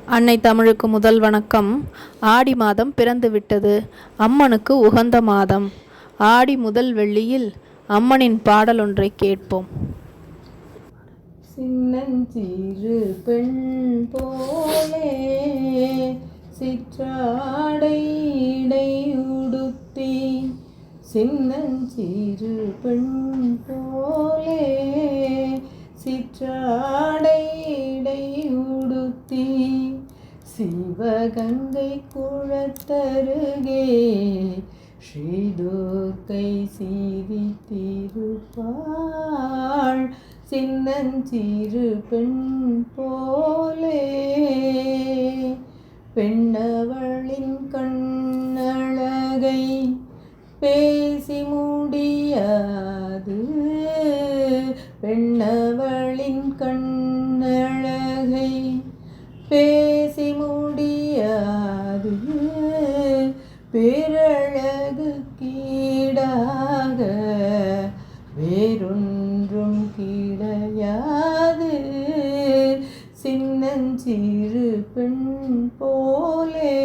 அன்னை தமிழுக்கு முதல் வணக்கம். ஆடி மாதம் பிறந்து விட்டது. அம்மனுக்கு உகந்த மாதம். ஆடி முதல் வெள்ளியில் அம்மனின் பாடல் ஒன்றை கேட்போம். சின்னஞ்சிறு பெண் போலே சிற்றாடை உடுத்தி, சின்னஞ்சிறு பெண் போலே சிற்றாடை உடுத்தி, சிவகங்கை குளத்தருகே ஸ்ரீதுர்க்கை சீவித்திருப்பாள். சின்னஞ்சிறு பெண் போலே பெண்ணவளின் கண்ணழகை பேசி முடியாது, பெண்ணவளின் கண்ணழகை பேசி முடியாது, பேரழகு கீடாக வேறொன்றும் கிடையாது. சின்னஞ்சிறு பெண் போலே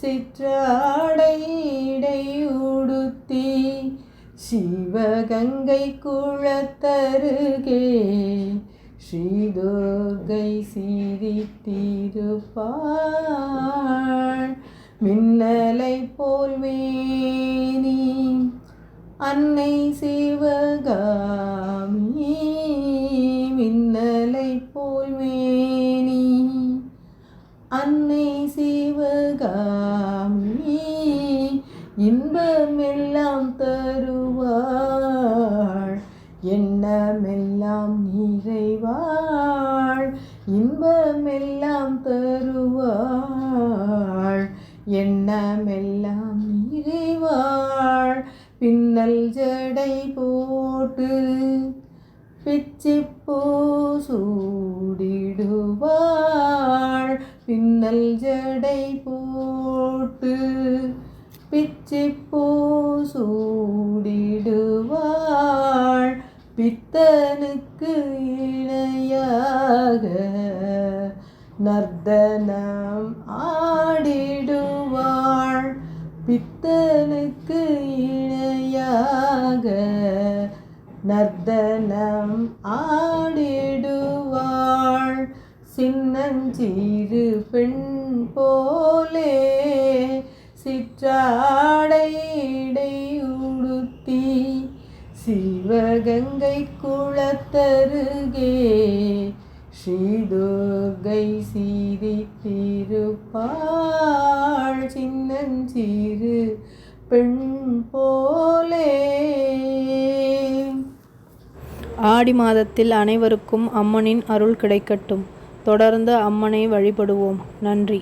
சிற்றாடை உடுத்தி, சிவகங்கை குளத்தருகே ஸ்ரீதுர்க்கை சீரித்திருப்பாள். மின்னலை போல் மேனி அன்னை சிவகாமி, மின்னலை போல் மேனி அன்னை சிவகாமி, இன்பமெல்லாம் தருவாள், எண்ணமெல்லாம் நிறைவாள், இன்பமெல்லாம் தருவாள், எண்ணமெல்லாம் நிறைவாள். பின்னல் ஜடை போட்டு பிச்சிப்பூ சூடிடுவாள், பின்னல் ஜடை போட்டு பிச்சிப்பூ சூடிடுவாள், பித்தனுக்கு இணையாக நர்த்தனம் ஆடிடுவாள், பித்தனுக்கு இணையாக நர்த்தனம் ஆடிடுவாள். சின்னஞ்சிறு பெண் போலே சிற்றாடை உடுத்தி, சிவகங்கை குளத்தருகே ஸ்ரீதுர்க்கை சீரித்திருப்பாள். சின்னஞ்சிறு பெண் போலே. ஆடி மாதத்தில் அனைவருக்கும் அம்மனின் அருள் கிடைக்கட்டும். தொடர்ந்து அம்மனை வழிபடுவோம். நன்றி.